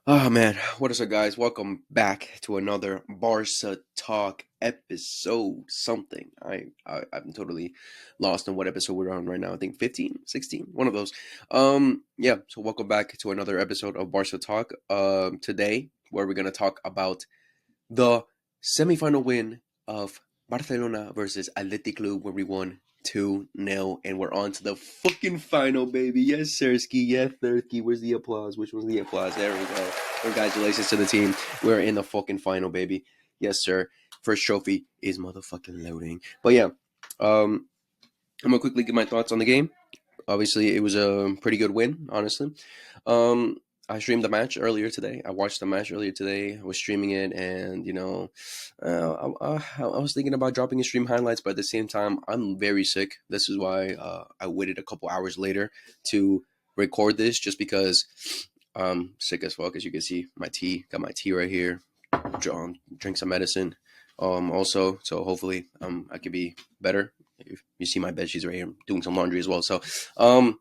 Oh man, what is up, guys? Welcome back to another Barca Talk episode. Something I'm totally lost on what episode we're on right now. I think 15, 16, one of those. Yeah. So welcome back to another episode of Barca Talk. Today where we're gonna talk about the semifinal win of Barcelona versus Athletic Club, where we won 2-0, and we're on to the fucking final, baby. Yes, Sirski. Yes, Thirsky. Where's the applause? Which was the applause? There we go. Congratulations to the team. We're in the fucking final, baby. Yes, sir. First trophy is motherfucking loading. But yeah, um, I'm gonna quickly give my thoughts on the game. Obviously, it was a pretty good win, honestly. Um, I streamed the match earlier today. I watched the match earlier today. I was streaming it, and I was thinking about dropping a stream highlights, but at the same time, I'm very sick. This is why I waited a couple hours later to record this, just because I'm sick as fuck. As you can see, my tea, got my tea right here. Drink some medicine. Also, so hopefully, I could be better. If you see my bed sheets right here, I'm doing some laundry as well. Um,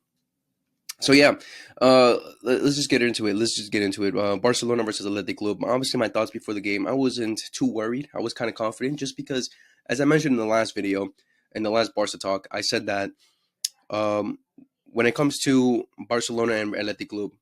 so yeah, let's just get into it. Barcelona versus Athletic Club. Obviously, my thoughts before the game. I wasn't too worried. I was kind of confident, just because, as I mentioned in the last video, in the last Barca talk, I said that um, when it comes to Barcelona and Athletic Club,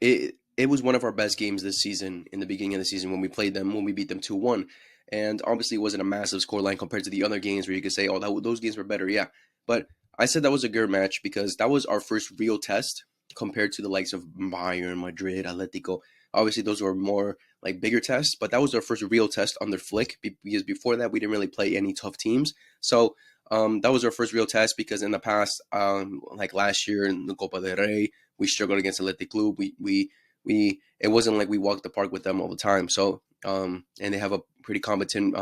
it was one of our best games this season. In the beginning of the season, when we played them, when we beat them 2-1, and obviously it wasn't a massive scoreline compared to the other games where you could say, oh, those games were better. Yeah, but I said that was a good match because that was our first real test compared to the likes of Bayern, Madrid, Atletico. Obviously, those were more like bigger tests, but that was our first real test under Flick, because before that we didn't really play any tough teams. So that was our first real test, because in the past, like last year in the Copa del Rey, we struggled against Athletic Club. We it wasn't like we walked the park with them all the time. So and they have a pretty competent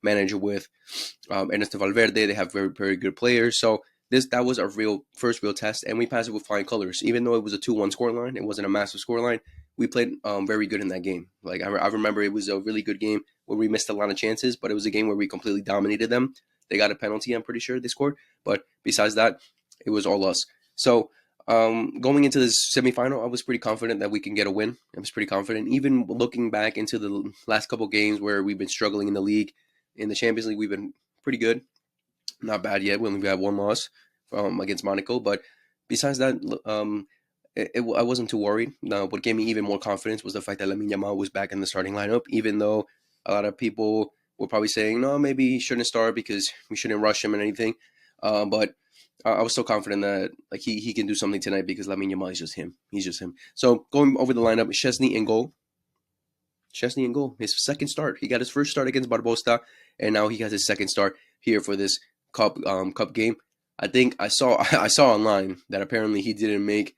manager with Ernesto Valverde. They have very good players. So that was our first real test, and we passed it with flying colors. Even though it was a 2-1 scoreline, it wasn't a massive scoreline. We played very good in that game. Like I remember, it was a really good game where we missed a lot of chances, but it was a game where we completely dominated them. They got a penalty, I'm pretty sure they scored, but besides that, it was all us. So going into this semifinal, I was pretty confident that we can get a win. I was pretty confident, even looking back into the last couple games where we've been struggling in the league. In the Champions League, we've been pretty good, not bad yet. We only got one loss against Monaco, but besides that, I wasn't too worried. Now, what gave me even more confidence was the fact that Lamine Yamal was back in the starting lineup, even though a lot of people were probably saying, no, maybe he shouldn't start because we shouldn't rush him and anything. But I was so confident that like he can do something tonight, because Lamine Yamal is just him. He's just him. So going over the lineup, Chesney in goal. Chesney in goal. His second start. He got his first start against Barbosa, and now he has his second start here for this cup game. I think I saw I saw online that apparently he didn't make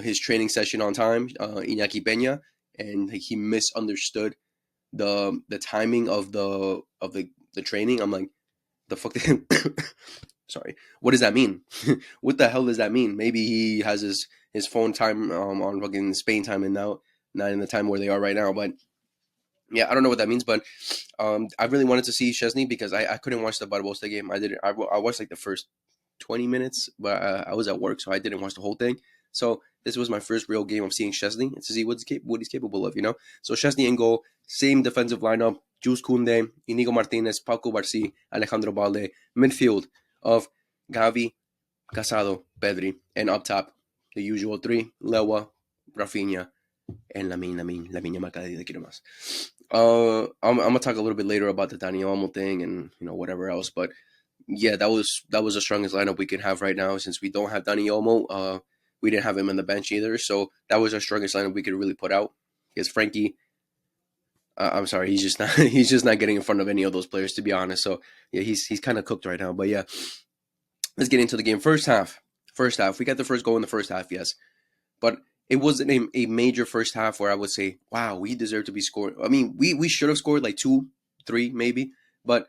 his training session on time, Iñaki Peña, and he misunderstood the timing of the training. I'm like, the fuck. Sorry, what does that mean? What the hell does that mean? Maybe he has his phone time on fucking Spain time, and now not in the time where they are right now. But yeah, I don't know what that means, but I really wanted to see Chesney because I couldn't watch the Barbosa game. I didn't. I watched like the first 20 minutes, but I was at work, so I didn't watch the whole thing. So this was my first real game of seeing Chesney to see what he's capable of, you know. So Chesney in goal, same defensive lineup: Jules Koundé, Inigo Martinez, Paco Barci, Alejandro Balde. Midfield of Gavi, Casado, Pedri, and up top the usual three: Lewa, Rafinha, and Lamine Yamal. Cada día quiero más. I'm gonna talk a little bit later about the Dani Olmo thing and whatever else, but yeah, that was the strongest lineup we can have right now, since we don't have Dani Olmo. We didn't have him on the bench either, so that was our strongest lineup we could really put out. Because Frankie, I'm sorry, he's just not he's just not getting in front of any of those players, to be honest. So yeah, he's kind of cooked right now. But yeah, let's get into the game. First half, we got the first goal in the first half, yes, but it wasn't a major first half where I would say, wow, we deserve to be scored. I mean, we should have scored like 2, 3 maybe, but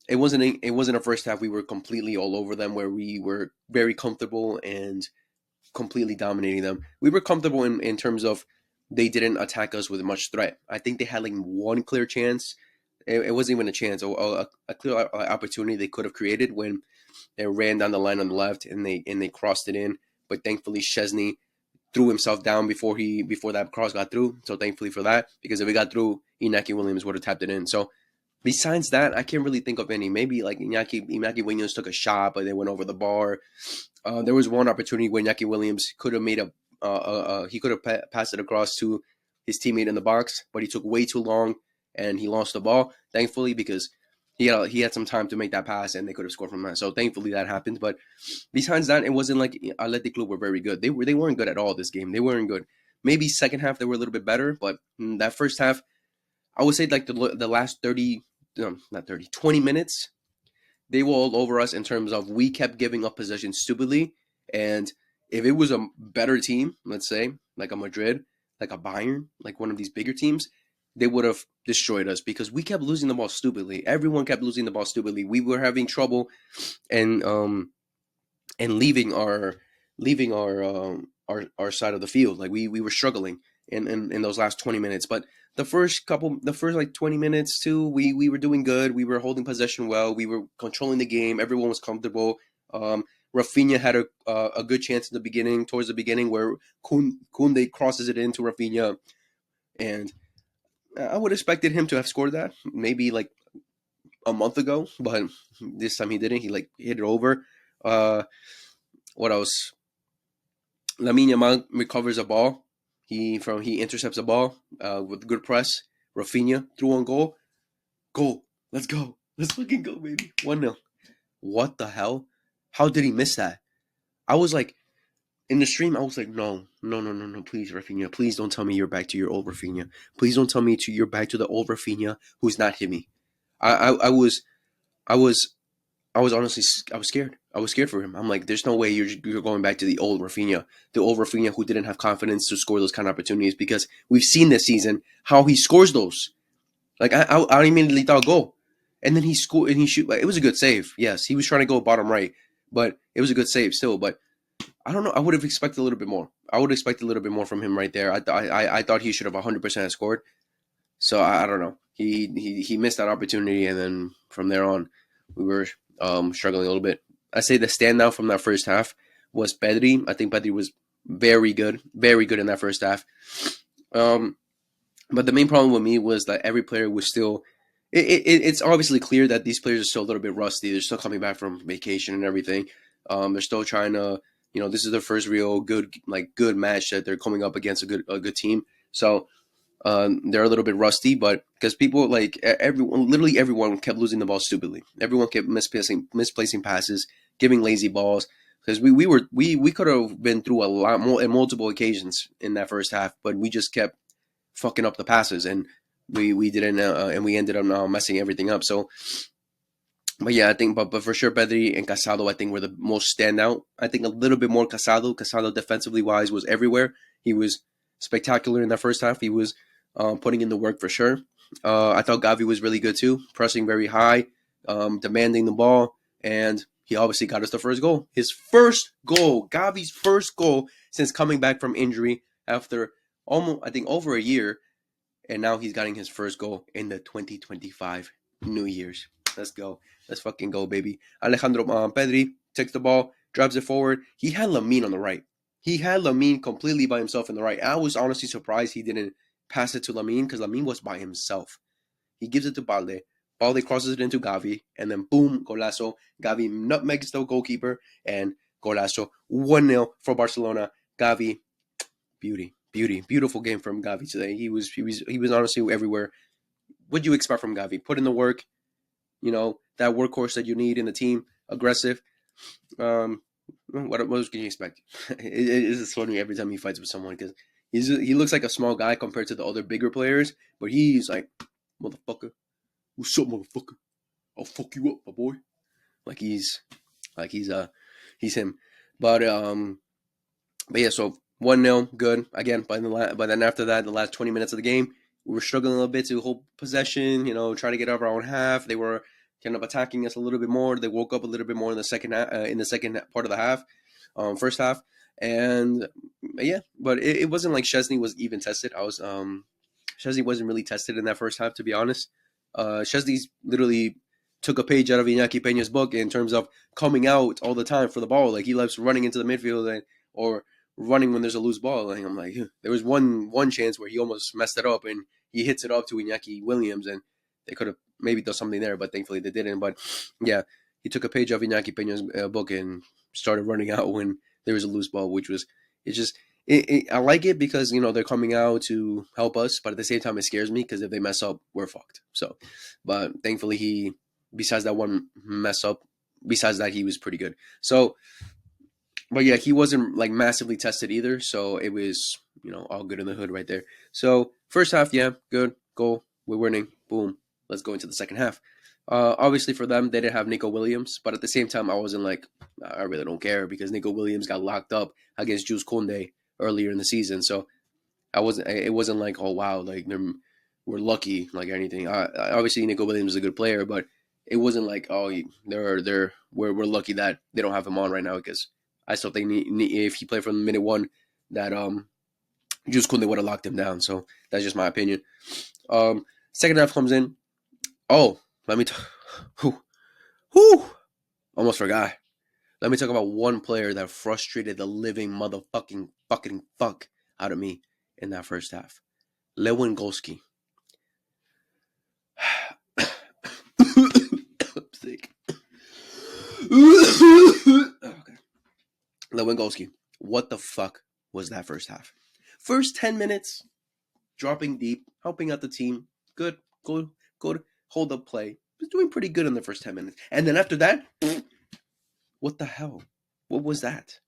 it wasn't a first half we were completely all over them, where we were very comfortable and completely dominating them. We were comfortable in terms of they didn't attack us with much threat. I think they had like one clear chance. It wasn't even a chance, a clear opportunity they could have created when they ran down the line on the left, and they crossed it in. But thankfully, Chesney threw himself down before that cross got through. So thankfully for that, because if it got through, Iñaki Williams would have tapped it in. So besides that, I can't really think of any. Maybe like Iñaki Williams took a shot, but they went over the bar. There was one opportunity where Iñaki Williams could have made he could have passed it across to his teammate in the box, but he took way too long and he lost the ball. Thankfully, because he had some time to make that pass and they could have scored from that. So thankfully that happened. But besides that, it wasn't like Athletic Club were very good. They weren't good at all this game. They weren't good. Maybe second half they were a little bit better, but that first half, I would say like the last 20 minutes, they were all over us in terms of we kept giving up possession stupidly. And if it was a better team, let's say, like a Madrid, like a Bayern, like one of these bigger teams, they would have destroyed us because we kept losing the ball stupidly. Everyone kept losing the ball stupidly. We were having trouble and leaving our side of the field. Like we were struggling in those last 20 minutes. But the first like 20 minutes too, we were doing good. We were holding possession well. We were controlling the game. Everyone was comfortable. Rafinha had a good chance in the beginning, towards the beginning, where Koundé crosses it into Rafinha, and I would have expected him to have scored that maybe like a month ago, but this time he didn't. He like hit it over. What else? Lamine Yamal recovers a ball. He intercepts a ball with good press. Rafinha threw on goal. Goal. Let's go. Let's fucking go, baby. 1-0. What the hell? How did he miss that? I was like, in the stream, I was like, no, please, Rafinha. Please don't tell me you're back to your old Rafinha. Please don't tell me you're back to the old Rafinha who's not hit me. I was honestly, I was scared. I was scared for him. I'm like, there's no way you're going back to the old Rafinha who didn't have confidence to score those kind of opportunities, because we've seen this season how he scores those. Like I immediately thought goal, and then he scored and he shoot. Like, it was a good save. Yes, he was trying to go bottom right, but it was a good save still. But I don't know. I would have expected a little bit more. I would expect a little bit more from him right there. I thought he should have 100% scored. So I don't know. He missed that opportunity, and then from there on, we were struggling a little bit. I say the standout from that first half was Pedri. I think Pedri was very good in that first half. But the main problem with me was that every player was still. It's obviously clear that these players are still a little bit rusty. They're still coming back from vacation and everything. They're still trying to. This is their first real good match that they're coming up against a good team. So they're a little bit rusty, but because people literally everyone kept losing the ball stupidly. Everyone kept misplacing passes, giving lazy balls. Because we could have been through a lot more in multiple occasions in that first half, but we just kept fucking up the passes, and we didn't, and we ended up messing everything up. So, but yeah, I think, but for sure, Pedri and Casado, I think, were the most standout. I think a little bit more Casado. Casado, defensively wise, was everywhere. He was spectacular in that first half. He was putting in the work for sure. I thought Gavi was really good too, pressing very high, demanding the ball, and he obviously got us the first goal. His first goal, Gavi's first goal since coming back from injury after almost, I think, over a year, and now he's getting his first goal in the 2025 New Year's. Let's go. Let's fucking go, baby. Alejandro Pedri takes the ball, drives it forward. He had Lamine on the right. He had Lamine completely by himself in the right. I was honestly surprised he didn't pass it to Lamine, because Lamine was by himself. He gives it to Balde. Balde crosses it into Gavi, and then boom, golazo. Gavi nutmegs the goalkeeper, and golazo. 1-0 for Barcelona. Gavi, beautiful game from Gavi today. He was honestly everywhere. What do you expect from Gavi? Put in the work, that workhorse that you need in the team, aggressive. What else can you expect? It's funny every time he fights with someone, because he looks like a small guy compared to the other bigger players, but he's like, motherfucker, what's up, motherfucker? I'll fuck you up, my boy. He's him. But yeah, so 1-0, good again. But then after that, the last 20 minutes of the game, we were struggling a little bit to hold possession. Trying to get out of our own half. They were kind of attacking us a little bit more. They woke up a little bit more in the second part of the half, first half, and yeah. But it wasn't like Szczesny was even tested. Szczesny wasn't really tested in that first half, to be honest. Szczesny's literally took a page out of Iñaki Peña's book in terms of coming out all the time for the ball. Like, he loves running into the midfield or running when there's a loose ball. And I'm like, there was one chance where he almost messed it up and he hits it up to Iñaki Williams, and they could have maybe done something there, but thankfully they didn't. But yeah, he took a page of Iñaki Peña's book and started running out when there was a loose ball, which was it's just. I like it because they're coming out to help us, but at the same time it scares me because if they mess up, we're fucked. So, but thankfully besides that one mess up, besides that he was pretty good. So, but yeah, he wasn't like massively tested either, so it was all good in the hood right there. So first half, yeah, good goal, we're winning, boom. Let's go into the second half. Obviously for them, they didn't have Nico Williams, but at the same time, I wasn't like I really don't care because Nico Williams got locked up against Jules Koundé earlier in the season, so I wasn't. It wasn't like oh wow, like we're lucky like anything. Obviously Nico Williams is a good player, but it wasn't like oh we're lucky that they don't have him on right now because I still think if he played from minute one that Jules Koundé would have locked him down. So that's just my opinion. Second half comes in. Oh, let me. Whew, almost forgot. Let me talk about one player that frustrated the living motherfucking fucking fuck out of me in that first half. Lewandowski. I'm sick. Okay. Lewandowski. What the fuck was that first half? First 10 minutes, dropping deep, helping out the team. Good, good, good. Hold up play. Was doing pretty good in the first 10 minutes. And then after that, what the hell? What was that?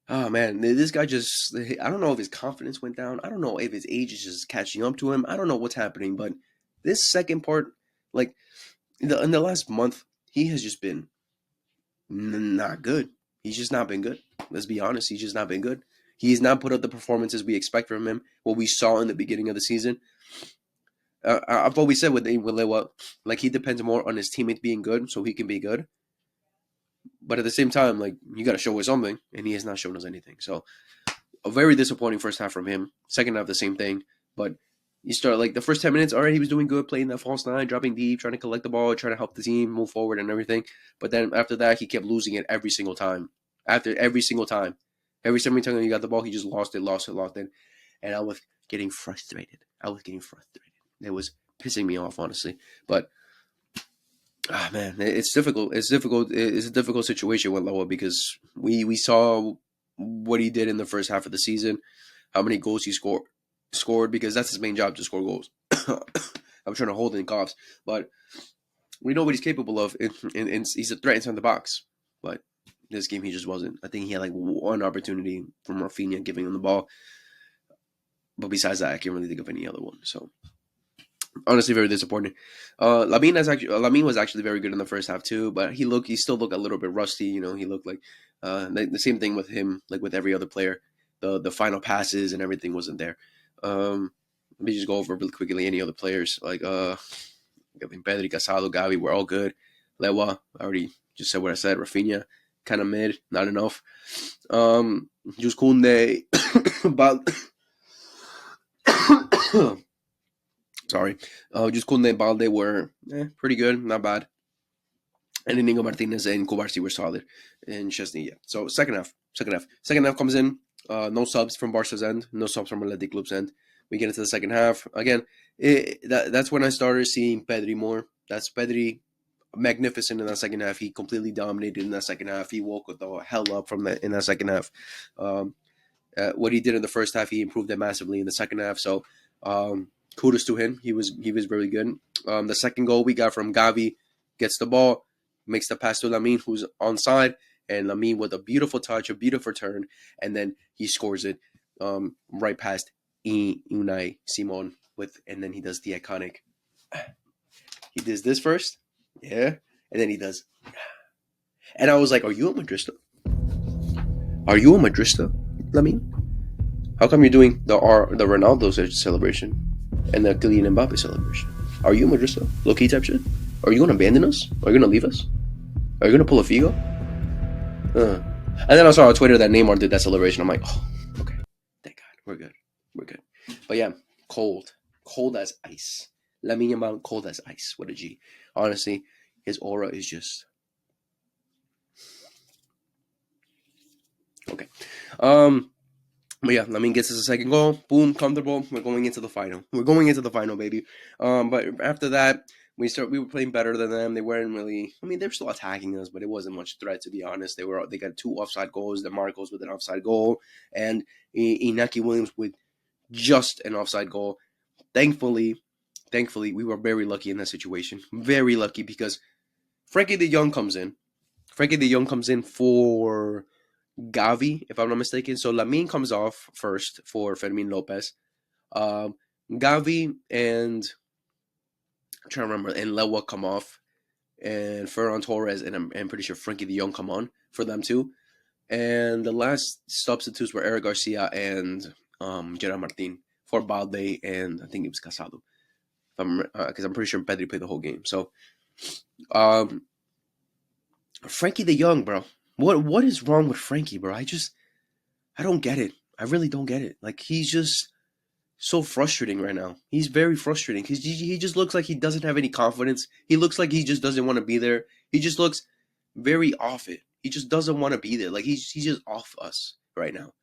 Oh man, this guy just, I don't know if his confidence went down. I don't know if his age is just catching up to him. I don't know what's happening, but this second part, like in the last month, he has just been not good. He's just not been good. Let's be honest. He's just not been good. He's not put up the performances we expect from him, what we saw in the beginning of the season. I've always said with Lewa, like he depends more on his teammates being good so he can be good. But at the same time, like you got to show us something, and he has not shown us anything. So a very disappointing first half from him. Second half, the same thing. But you start like the first 10 minutes, all right, he was doing good, playing that false nine, dropping deep, trying to collect the ball, trying to help the team move forward and everything. But then after that, he kept losing it every single time. After every single time, every single time he got the ball, he just lost it, and I was getting frustrated. It was pissing me off, honestly. But man, it's difficult. It's difficult. It's a difficult situation with Loa because we saw what he did in the first half of the season, how many goals he scored because that's his main job to score goals. I'm trying to hold in coughs, but we know what he's capable of, and he's a threat inside the box. But this game, he just wasn't. I think he had like one opportunity from Rafinha giving him the ball, but besides that, I can't really think of any other one. So honestly, very disappointing. Lamine was actually very good in the first half too, but he still looked a little bit rusty. He looked like the same thing with him, like with every other player. The final passes and everything wasn't there. Let me just go over really quickly any other players like Pedri, Casado, Gavi were all good. Lewa, I already just said what I said. Rafinha, kind of mid, not enough. Jules Koundé, sorry. Just Koundé and Balde were pretty good, not bad. And Inigo Martinez and Kubarsi were solid. And Chesney, yeah. So second half comes in. No subs from Barca's end, no subs from Athletic Club's end. We get into the second half again. That's when I started seeing Pedri more. That's Pedri magnificent in that second half. He completely dominated in that second half. He woke the hell up in that second half. What he did in the first half, he improved it massively in the second half. So kudos to him. He was really good. The second goal we got from Gavi, gets the ball, makes the pass to Lamine, who's onside, and Lamine with a beautiful touch, a beautiful turn, and then he scores it right past Unai Simon and then he does the iconic. He does this first, yeah, and then he does, and I was like, "Are you a Madrista? Are you a Madrista, Lamine? How come you're doing the Ronaldo celebration and the Kylian Mbappe celebration? Are you a Madrista? Low key type shit? Are you gonna abandon us? Are you gonna leave us? Are you gonna pull a Figo?" And then I saw on Twitter that Neymar did that celebration. I'm like, oh, okay, thank God, we're good. But yeah, cold as ice. Lamine Yamal, cold as ice. What a G. Honestly, his aura is just Okay. But yeah, Lamine gets us a second goal. Boom, comfortable. We're going into the final. We're going into the final, baby. But after that, we were playing better than them. They weren't really. I mean, they were still attacking us, but it wasn't much threat, to be honest. They got 2 offside goals. The Marcos with an offside goal, and Inaki Williams with just an offside goal. Thankfully, we were very lucky in that situation. Very lucky because Frankie De Jong comes in. Frankie De Jong comes in for Gavi, if I'm not mistaken. So Lamine comes off first for Fermin Lopez. Um, Gavi and I'm trying to remember, and Lewa come off, and Ferran Torres and I'm pretty sure Frankie De Jong come on for them too. And the last substitutes were Eric Garcia and Gerard Martin for Balde and I think it was Casado. Because I'm pretty sure Pedri played the whole game. So um, Frankie De Jong, bro. What is wrong with Frankie, bro? I don't get it. I really don't get it. Like he's just so frustrating right now. He's very frustrating because he just looks like he doesn't have any confidence. He looks like he just doesn't want to be there. He just looks very off it. He just doesn't want to be there. Like he's just off us right now.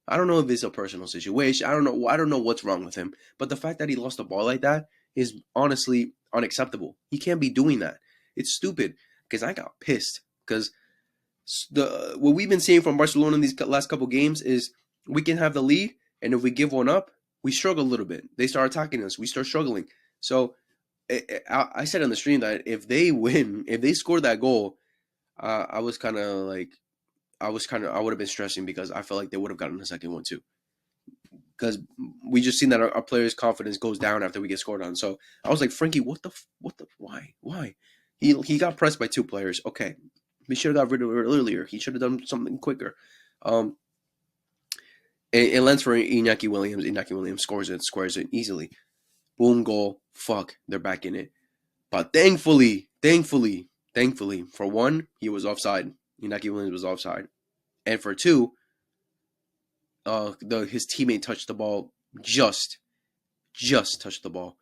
I don't know if it's a personal situation. I don't know. I don't know what's wrong with him. But the fact that he lost the ball like that is honestly unacceptable. He can't be doing that. It's stupid. Because I got pissed. Because what we've been seeing from Barcelona in these last couple games is we can have the lead, and if we give one up, we struggle a little bit. They start attacking us. We start struggling. So I said on the stream that if they win, if they score that goal, I was kind of like, I would have been stressing because I felt like they would have gotten the second one too. Because we just seen that our players' confidence goes down after we get scored on. So I was like, Frankie, why? He got pressed by 2 players. Okay, we should have got rid of it earlier. He should have done something quicker. It lands for Iñaki Williams. Iñaki Williams squares it easily. Boom, goal. Fuck, they're back in it. But thankfully, for one, he was offside. Iñaki Williams was offside, and for 2, his teammate touched the ball just touched the ball,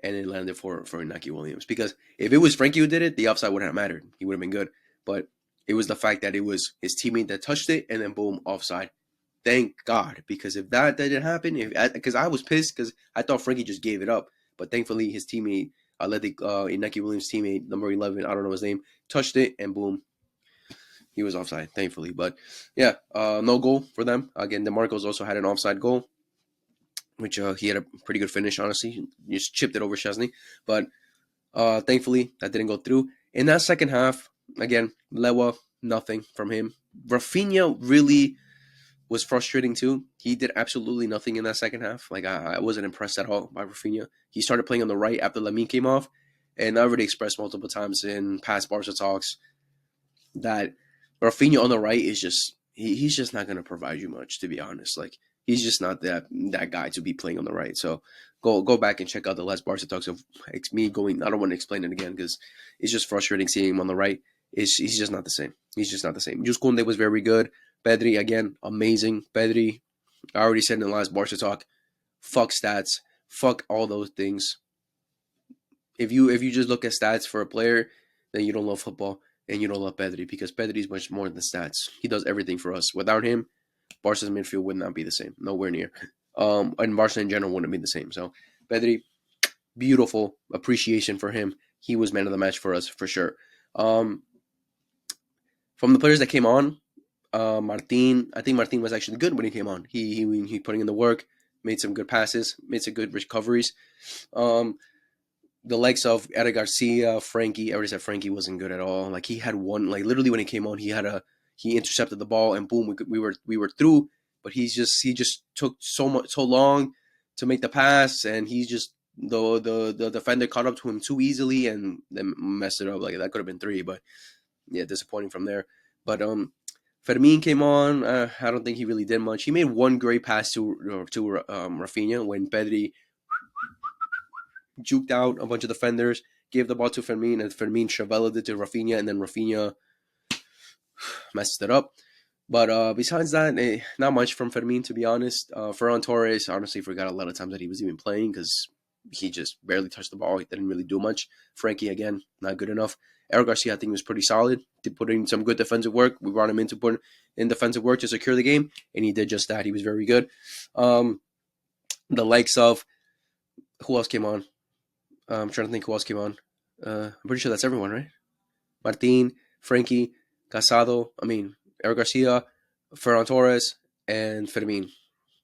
and it landed for Inaki Williams. Because if it was Frankie who did it, the offside wouldn't have mattered. He would have been good. But it was the fact that it was his teammate that touched it, and then boom, offside. Thank God, because if that didn't happen, because I was pissed because I thought Frankie just gave it up, but thankfully his teammate, Inaki Williams' teammate, number 11, I don't know his name, touched it, and boom, he was offside. Thankfully, but yeah, no goal for them. Again, DeMarcos also had an offside goal, which he had a pretty good finish, honestly. He just chipped it over Chesney. But thankfully, that didn't go through. In that second half, again, Lewa, nothing from him. Rafinha really was frustrating too. He did absolutely nothing in that second half. Like, I wasn't impressed at all by Rafinha. He started playing on the right after Lamine came off. And I already expressed multiple times in past Barca talks that Rafinha on the right is just he's just not going to provide you much, to be honest. Like he's just not that guy to be playing on the right. So go back and check out the last Barca talks of me going. I don't want to explain it again because it's just frustrating seeing him on the right. He's just not the same. He's just not the same. Jus Kunde was very good. Pedri again, amazing. Pedri, I already said in the last Barca talk, fuck stats, fuck all those things. If you just look at stats for a player, then you don't love football and you don't love Pedri because Pedri is much more than stats. He does everything for us. Without him, Barca's midfield would not be the same. Nowhere near. And Barca in general wouldn't be the same. So Pedri, beautiful appreciation for him. He was man of the match for us for sure. From the players that came on, Martin, I think Martin was actually good when he came on. He putting in the work, made some good passes, made some good recoveries. The likes of Eric Garcia, Frankie. I already said Frankie wasn't good at all. Like he had one, like literally when he came on, he intercepted the ball and boom, we were through. But he just took so long to make the pass, and he just the defender caught up to him too easily and then messed it up. Like that could have been 3, but yeah, disappointing from there. But Fermin came on. I don't think he really did much. He made one great pass to Rafinha when Pedri juked out a bunch of defenders, gave the ball to Fermin, and Fermin cheveled it to Rafinha, and then Rafinha messed it up. But besides that, not much from Fermin, to be honest. Ferran Torres, honestly, forgot a lot of times that he was even playing because he just barely touched the ball. He didn't really do much. Frankie, again, not good enough. Eric Garcia, I think, was pretty solid. Did put in some good defensive work. We brought him in to put in defensive work to secure the game, and he did just that. He was very good. The likes of who else came on? I'm trying to think who else came on. I'm pretty sure that's everyone, right? Martin, Frankie, Casado. Eric Garcia, Ferran Torres, and Fermin.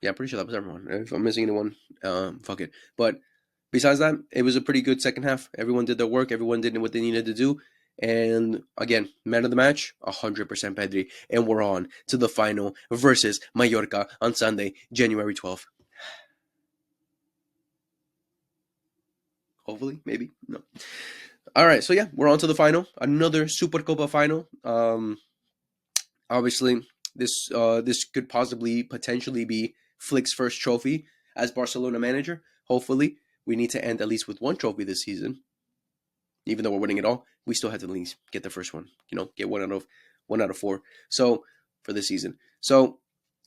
Yeah, pretty sure that was everyone. If I'm missing anyone, fuck it. But besides that, it was a pretty good second half. Everyone did their work. Everyone did what they needed to do. And again, man of the match, 100% Pedri. And we're on to the final versus Mallorca on Sunday, January 12th. Hopefully, maybe. No. All right, so yeah, we're on to the final. Another Supercopa final. Obviously, this could potentially be Flick's first trophy as Barcelona manager. Hopefully, we need to end at least with one trophy this season. Even though we're winning it all, we still have to at least get the first one. Get one out of four. So for this season. So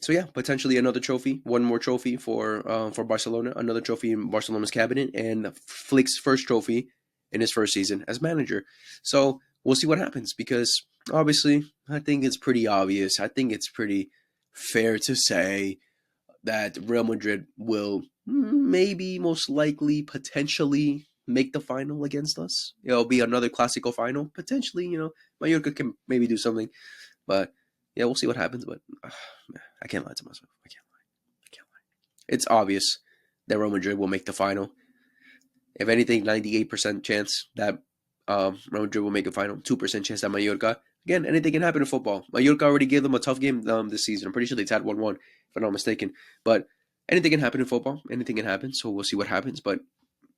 yeah, potentially another trophy, one more trophy for Barcelona, another trophy in Barcelona's cabinet, and Flick's first trophy in his first season as manager. So we'll see what happens, because obviously I think it's pretty obvious. I think it's pretty fair to say that Real Madrid will maybe, most likely, potentially make the final against us. It'll be another Clásico final. Potentially, Mallorca can maybe do something. But yeah, we'll see what happens. But I can't lie to myself. I can't lie. It's obvious that Real Madrid will make the final. If anything, 98% chance that Real Madrid will make a final. 2% chance that Mallorca. Again, anything can happen in football. Mallorca already gave them a tough game this season. I'm pretty sure they tied 1-1, if I'm not mistaken. But anything can happen in football. Anything can happen. So we'll see what happens. But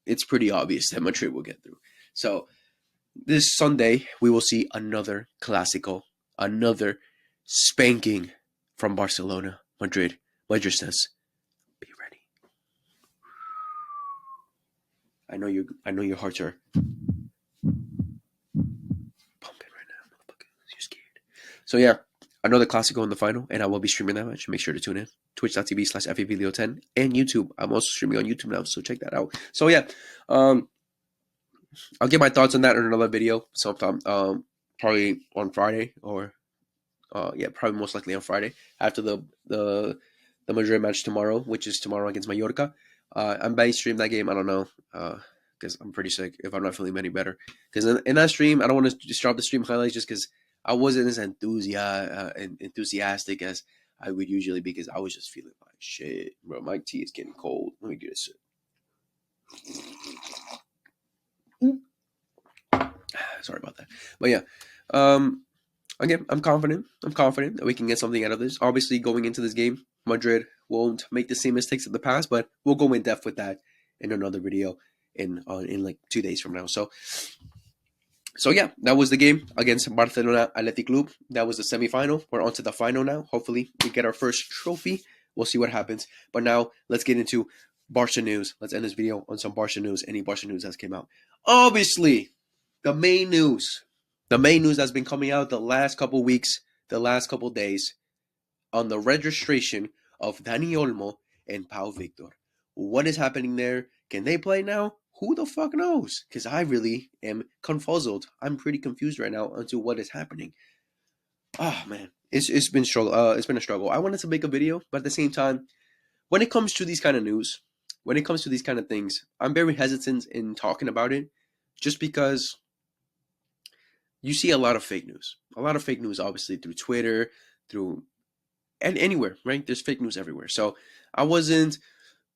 it's pretty obvious that Madrid will get through. So this Sunday, we will see another Clásico, another spanking from Barcelona. Madrid says, be ready. I know your hearts are pumping right now, motherfucker. You're scared. So yeah, another Clásico in the final, and I will be streaming that match. Make sure to tune in. Twitch.tv/FAVideo10 and YouTube. I'm also streaming on YouTube now, so check that out. So yeah, I'll get my thoughts on that in another video sometime. Probably on Friday, or probably most likely on Friday after the Madrid match tomorrow, which is tomorrow against Mallorca. I might stream that game. I don't know, because I'm pretty sick if I'm not feeling any better. Because in that stream, I don't want to just drop the stream highlights just because I wasn't as enthusiastic as I would usually be, because I was just feeling like shit, bro. My tea is getting cold. Let me get a sip. Sorry about that. But yeah, again, I'm confident that we can get something out of this. Obviously, going into this game, Madrid won't make the same mistakes of the past, but we'll go in depth with that in another video in like 2 days from now. So yeah, that was the game against Barcelona Athletic Club. That was the semifinal. We're on to the final now. Hopefully, we get our first trophy. We'll see what happens. But now, let's get into Barca news. Let's end this video on some Barca news. Any Barca news that's came out. Obviously, the main news that's been coming out the last couple weeks, the last couple days, on the registration of Dani Olmo and Pau Victor. What is happening there? Can they play now? Who the fuck knows? Because I really am confuzzled. I'm pretty confused right now onto what is happening. Oh man, it's been struggle. It's been a struggle. I wanted to make a video, but at the same time, when it comes to these kind of news, when it comes to these kind of things, I'm very hesitant in talking about it, just because you see a lot of fake news. A lot of fake news, obviously, through Twitter, through and anywhere, right? There's fake news everywhere. So I wasn't,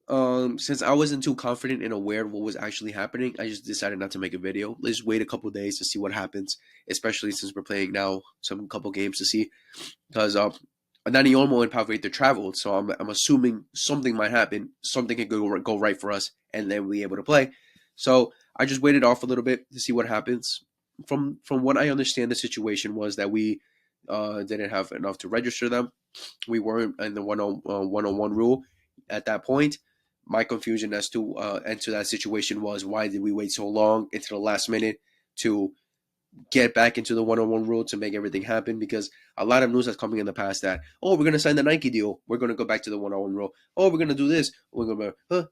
since I wasn't too confident and aware of what was actually happening, I just decided not to make a video. Let's wait a couple days to see what happens, especially since we're playing now some couple games to see, because Dani Olmo and Pau Victor traveled, so I'm assuming something might happen, something can go right for us, and then we'll be able to play. So I just waited off a little bit to see what happens. From what I understand, the situation was that we didn't have enough to register them. We weren't in the one-on-one rule at that point. My confusion as to enter that situation was, why did we wait so long into the last minute to get back into the one-on-one rule to make everything happen? Because a lot of news has coming in the past that, oh, we're going to sign the Nike deal, we're going to go back to the one-on-one rule, oh, we're going to do this, we're going to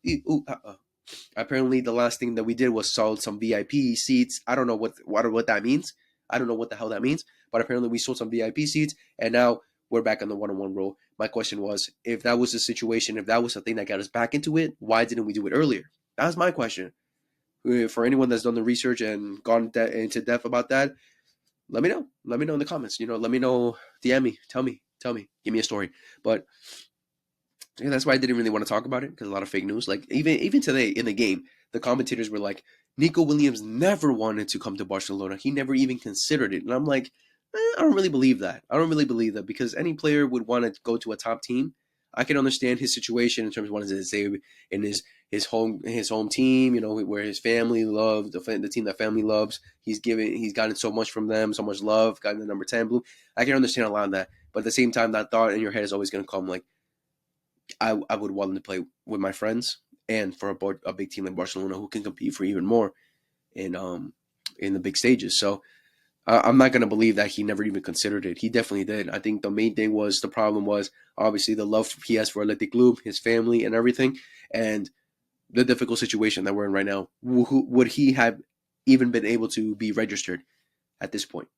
Apparently, the last thing that we did was sold some VIP seats. I don't know what that means. I don't know what the hell that means. But apparently, we sold some VIP seats, and now we're back on the one-on-one role. My question was, if that was the situation, if that was the thing that got us back into it, why didn't we do it earlier? That was my question. For anyone that's done the research and gone into depth about that, let me know. Let me know in the comments. Let me know. DM me. Tell me. Give me a story. But yeah, that's why I didn't really want to talk about it, because a lot of fake news. Like even today in the game, the commentators were like, Nico Williams never wanted to come to Barcelona. He never even considered it. And I'm like, I don't really believe that. I don't really believe that, because any player would want to go to a top team. I can understand his situation in terms of wanting to stay in his home team, where his family loves the team that family loves. He's gotten so much from them, so much love, gotten the number 10 blue. I can understand a lot of that, but at the same time, that thought in your head is always going to come like, I would want to play with my friends and for a big team like Barcelona, who can compete for even more in the big stages. So I'm not going to believe that he never even considered it. He definitely did. I think the main thing was, the problem was obviously the love he has for Athletic Club, his family, and everything, and the difficult situation that we're in right now. Would he have even been able to be registered at this point?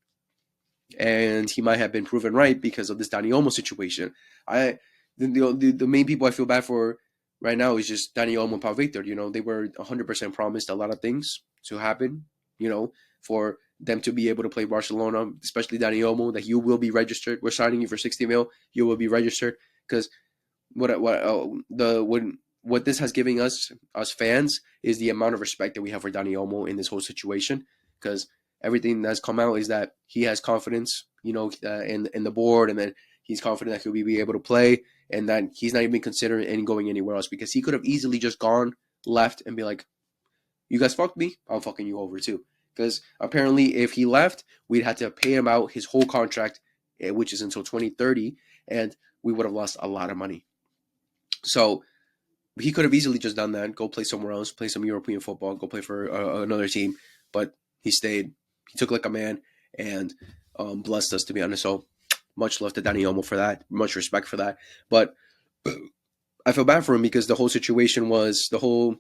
And he might have been proven right because of this Dani Olmo situation. The main people I feel bad for right now is just Dani Olmo and Pau Victor. They were 100% promised a lot of things to happen. For them to be able to play Barcelona, especially Dani Olmo, that you will be registered. We're signing you for 60 mil. You will be registered, because what this has given us fans is the amount of respect that we have for Dani Olmo in this whole situation, because everything that's come out is that he has confidence, in the board, and then he's confident that he'll be able to play, and that he's not even considering going anywhere else, because he could have easily just gone, left, and be like, you guys fucked me, I'm fucking you over too. Because apparently, if he left, we'd have to pay him out his whole contract, which is until 2030, and we would have lost a lot of money. So he could have easily just done that, go play somewhere else, play some European football, go play for another team. But he stayed. He took like a man, and blessed us, to be honest. So much love to Dani Olmo for that. Much respect for that. But I feel bad for him, because the whole situation was, the whole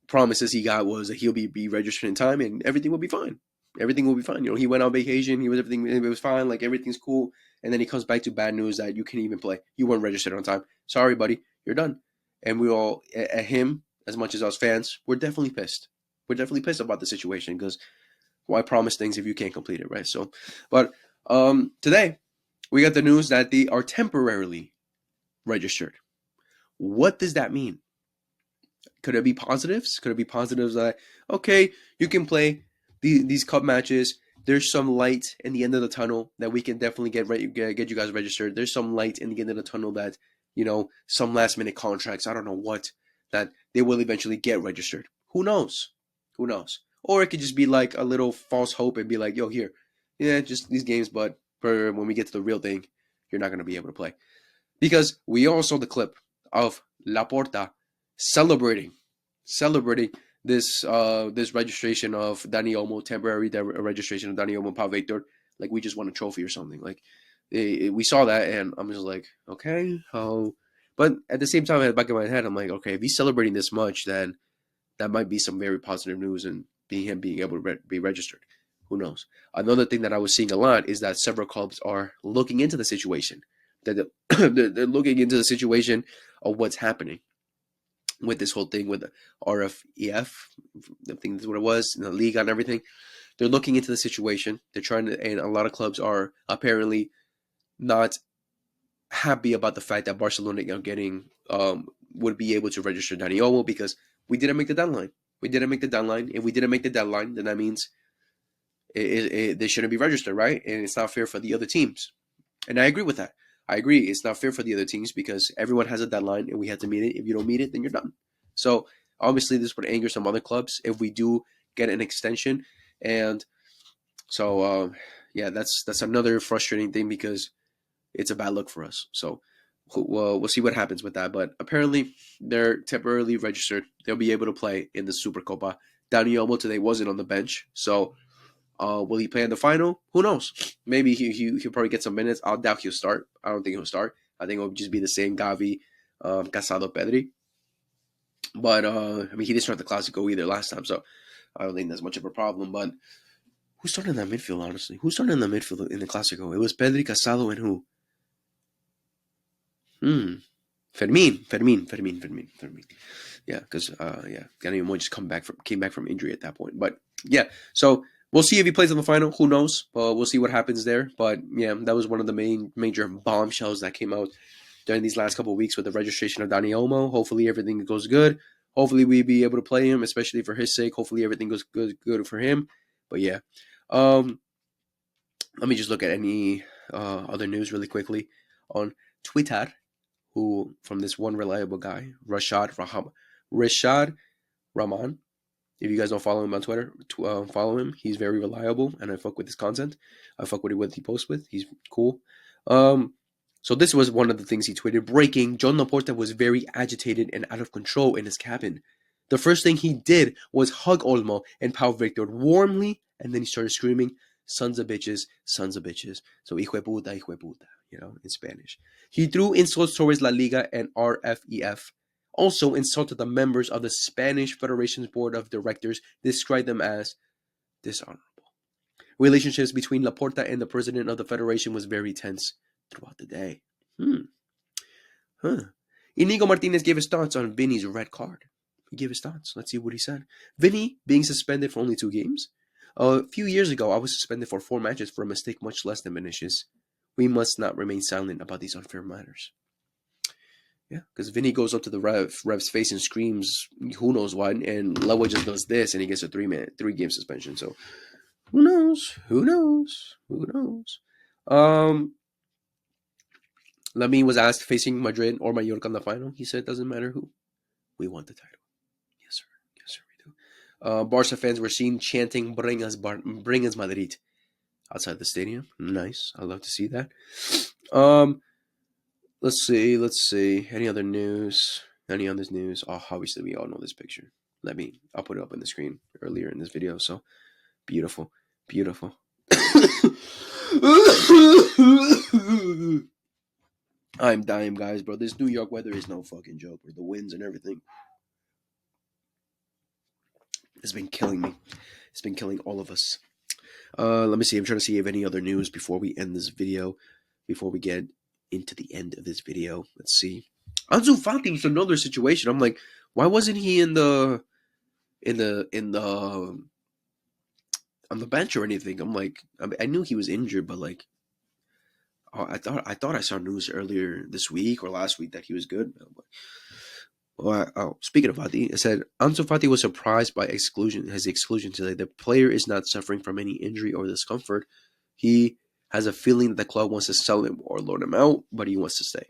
promises he got was that he'll be registered in time and everything will be fine. Everything will be fine. He went on vacation. It was fine. Like, everything's cool. And then he comes back to bad news that you can't even play. You weren't registered on time. Sorry, buddy. You're done. And we all, at him, as much as us fans, we're definitely pissed. We're definitely pissed about the situation, because why promise things if you can't complete it, right? So, but today we got the news that they are temporarily registered. What does that mean? Could it be positives? Could it be positives that, okay, you can play these cup matches. There's some light in the end of the tunnel that we can definitely get you guys registered. There's some light in the end of the tunnel that, some last minute contracts, I don't know what, that they will eventually get registered. Who knows? Who knows? Or it could just be like a little false hope and be like, yo, here, yeah, just these games, but when we get to the real thing, you're not going to be able to play. Because we all saw the clip of Laporta celebrating this registration of Dani Olmo, temporary registration of Dani Olmo and Pau Victor, like we just won a trophy or something. Like, we saw that, and I'm just like, okay, how? But at the same time, at the back of my head, I'm like, okay, if he's celebrating this much, then that might be some very positive news, and him being able to be registered. Who knows? Another thing that I was seeing a lot is that several clubs are looking into the situation. That they're looking into the situation of what's happening with this whole thing with the RFEF. I think that's what it was, in the league and everything. They're looking into the situation. They're trying to, and a lot of clubs are apparently not happy about the fact that Barcelona would be able to register Dani Olmo, because we didn't make the deadline. We didn't make the deadline. If we didn't make the deadline, then that means they shouldn't be registered, right? And it's not fair for the other teams. And I agree with that. I agree. It's not fair for the other teams, because everyone has a deadline and we have to meet it. If you don't meet it, then you're done. So obviously this would anger some other clubs if we do get an extension. And so, yeah, that's another frustrating thing, because it's a bad look for us. So we'll see what happens with that. But apparently they're temporarily registered. They'll be able to play in the Supercopa. Dani Olmo today wasn't on the bench. So will he play in the final? Who knows? Maybe he'll probably get some minutes. I doubt he'll start. I don't think he'll start. I think it'll just be the same Gavi, Casado, Pedri. But I mean, he didn't start the Clasico either last time, so I don't think that's much of a problem. But who started in that midfield, honestly? Who started in the midfield in the Clasico? It was Pedri, Casado, and who? Fermin. Yeah, because Gary Moy just came back from injury at that point. But yeah, so we'll see if he plays in the final. Who knows? We'll see what happens there. But yeah, that was one of the major bombshells that came out during these last couple of weeks with the registration of Dani Olmo. Hopefully everything goes good. Hopefully we be able to play him, especially for his sake. Hopefully everything goes good for him. But yeah, let me just look at any other news really quickly on Twitter. Who from this one reliable guy, Rashad Rahman. If you guys don't follow him on Twitter, follow him. He's very reliable, and I fuck with his content. I fuck with what he posts with. He's cool. So this was one of the things he tweeted. Breaking: John Laporta was very agitated and out of control in his cabin. The first thing he did was hug Olmo and Pau Victor warmly, and then he started screaming, "Sons of bitches, sons of bitches." So hijo de puta, in Spanish. He threw insults towards La Liga and RFEF. Also insulted the members of the Spanish Federation's Board of Directors, described them as dishonorable. Relationships between Laporta and the president of the federation was very tense throughout the day. Inigo Martinez gave his thoughts on Vinny's red card. He gave his thoughts. Let's see what he said. Vinny being suspended for only 2 games. A few years ago, I was suspended for 4 matches for a mistake much less than Vinicius. We must not remain silent about these unfair matters. Yeah, because Vinny goes up to the ref's face and screams, who knows what, and Lewa just does this, and he gets a 3-game suspension. So, who knows? Lamine was asked facing Madrid or Mallorca in the final. He said, "Doesn't matter who. We want the title." Yes, sir, we do. Barca fans were seen chanting, bring us Madrid," outside the stadium. Nice. I love to see that. Let's see. Any other news? Oh, obviously we all know this picture. I'll put it up on the screen earlier in this video. So beautiful. I'm dying, guys, bro. This New York weather is no fucking joke, bro. The winds and everything. It's been killing me. It's been killing all of us. Let me see. I'm trying to see if any other news before we end this video. Before we get into the end of this video. Let's see. Ansu Fati was another situation. I'm like, why wasn't he on the bench or anything? I'm like, I knew he was injured, but like, I thought I saw news earlier this week or last week that he was good. Speaking of Fati, it said Ansu Fati was surprised by his exclusion today. The player is not suffering from any injury or discomfort. He has a feeling that the club wants to sell him or loan him out, but he wants to stay.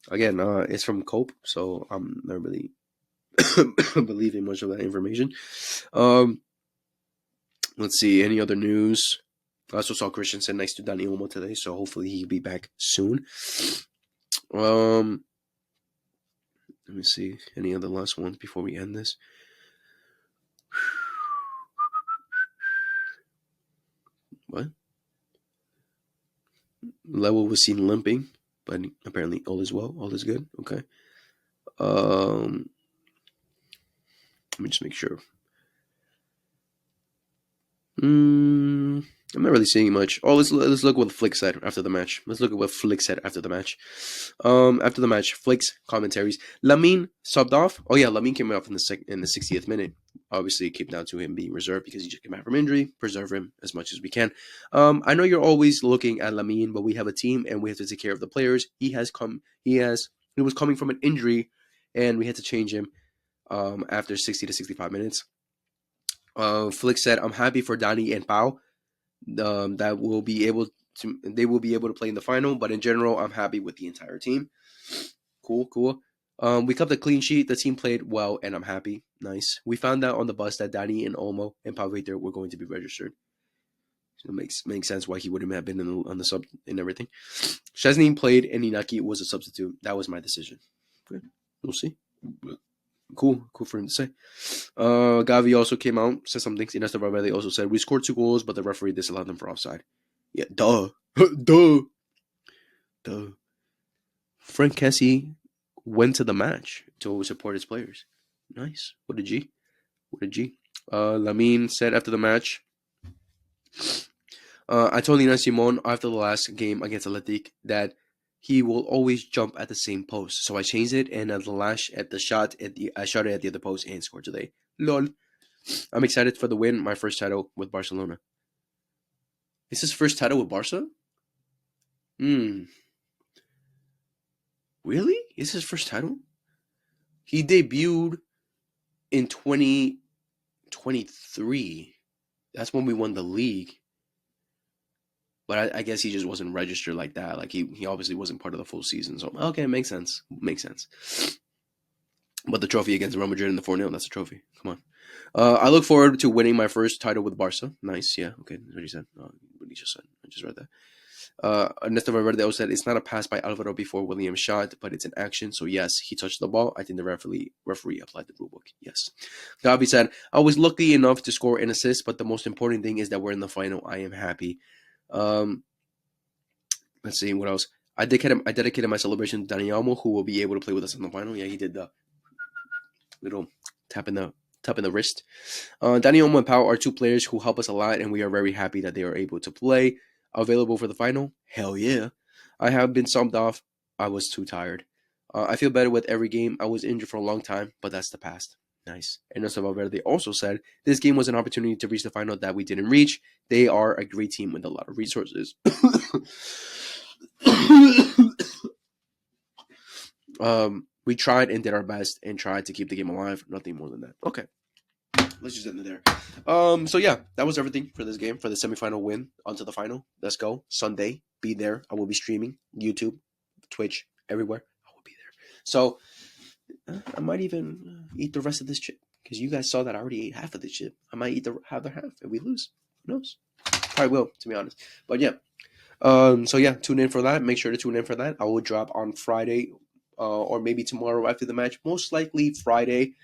Again, it's from Cope, so I'm not really believing much of that information. Let's see, any other news? I also saw Christensen next to Dani Olmo today, so hopefully he'll be back soon. Let me see, any other last ones before we end this? What? Level was seen limping, but apparently all is well, all is good. Okay. Let me just make sure. I'm not really seeing much. Oh, let's look what Flick said after the match. After the match, Flick's commentaries. Lamine subbed off. Oh yeah, Lamine came off in the 60th minute. Obviously, it came down to him being reserved because he just came back from injury. Preserve him as much as we can. I know you're always looking at Lamine, but we have a team and we have to take care of the players. He was coming from an injury, and we had to change him after 60 to 65 minutes. Flick said, "I'm happy for Dani and Pau. They will be able to play in the final. But in general, I'm happy with the entire team." Cool. We kept a clean sheet. The team played well, and I'm happy. Nice. We found out on the bus that Dani and Olmo and Pau Victor were going to be registered. So it makes sense why he wouldn't have been on the sub and everything. Szczesny played, and Inaki was a substitute. That was my decision. Good. We'll see. Cool for him to say. Gavi also came out, said some things. Inesta Valverde also said, "We scored 2 goals, but the referee disallowed them for offside." Yeah, duh. Frank Kessie went to the match to support his players. Nice. What a G. What a G. Lamine said after the match, I told Nina Simon after the last game against Athletic that he will always jump at the same post. So I changed it, and at the shot, I shot it at the other post and scored today. Lol. I'm excited for the win. My first title with Barcelona. Is his first title with Barca? Really? Is his first title? He debuted in 2023. That's when we won the league. But I guess he just wasn't registered like that. Like he obviously wasn't part of the full season. So okay, makes sense. Makes sense. But the trophy against Real Madrid in the 4-0, that's a trophy. Come on. I look forward to winning my first title with Barca. Nice, yeah. Okay, what he said. What he just said. I just read that. Ernesto Valverde also said it's not a pass by Alvaro before William shot, but it's an action. So yes, he touched the ball. I think the referee applied the rule book. Yes. Gavi said, I was lucky enough to score an assist, but the most important thing is that we're in the final. I am happy. Let's see what else. I dedicated my celebration to Dani Olmo, who will be able to play with us in the final. Yeah, he did the little tap in the wrist. Dani Olmo and Pau are two players who help us a lot, and we are very happy that they are able to play. Available for the final? Hell yeah. I have been subbed off. I was too tired. I feel better with every game. I was injured for a long time, but that's the past. Nice. Ernesto Valverde also said, this game was an opportunity to reach the final that we didn't reach. They are a great team with a lot of resources. We tried and did our best and tried to keep the game alive. Nothing more than that. Okay. Let's just end it there. So yeah, that was everything for this game, for the semifinal win onto the final. Let's go. Sunday, be there. I will be streaming YouTube, Twitch, everywhere. I will be there. So I might even eat the rest of this chip because you guys saw that I already ate half of this chip. I might eat the other half if we lose. Who knows? Probably will, to be honest. But yeah. So yeah, tune in for that. Make sure to tune in for that. I will drop on Friday, or maybe tomorrow after the match. Most likely Friday,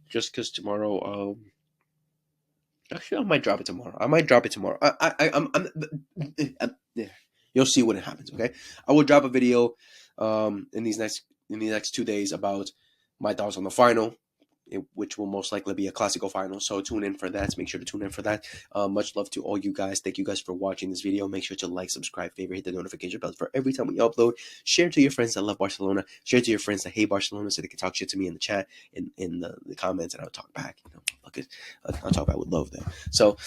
just because tomorrow. Actually, I might drop it tomorrow. Yeah. You'll see when it happens. Okay, I will drop a video in these next 2 days about my thoughts on the final, which will most likely be a Classico final. So tune in for that. Make sure to tune in for that. Much love to all you guys. Thank you guys for watching this video. Make sure to like, subscribe, favorite, hit the notification bell for every time we upload. Share to your friends that love Barcelona. Share to your friends that hate Barcelona so they can talk shit to me in the chat, in the comments, and I'll talk back. You know, I'll talk back with love there. So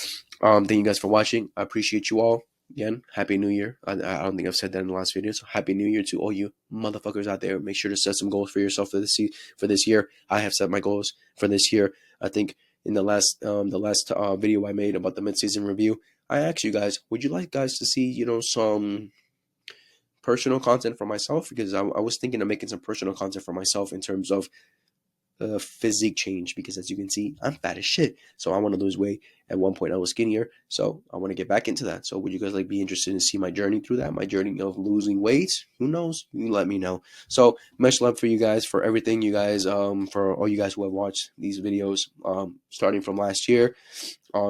thank you guys for watching. I appreciate you all. Again, Happy New Year. I don't think I've said that in the last video. So Happy New Year to all you motherfuckers out there. Make sure to set some goals for yourself for this year. I have set my goals for this year. I think in the last video I made about the mid-season review, I asked you guys, would you like guys to see, some personal content for myself? Because I was thinking of making some personal content for myself in terms of physique change, because as you can see, I'm fat as shit. So I want to lose weight. At one point I was skinnier, so I want to get back into that. So would you guys be interested in see my journey through that, my journey of losing weight? Who knows? You let me know. So much love for you guys, for everything you guys, for all you guys who have watched these videos, starting from last year.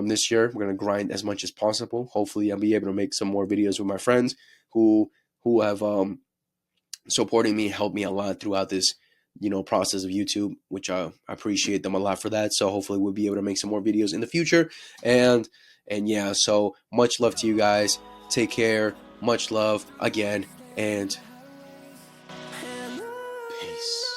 This year we're gonna grind as much as possible. Hopefully I'll be able to make some more videos with my friends who have supporting me, helped me a lot throughout this process of YouTube, which I appreciate them a lot for that. So hopefully we'll be able to make some more videos in the future. And yeah, so much love to you guys. Take care. Much love again, and peace.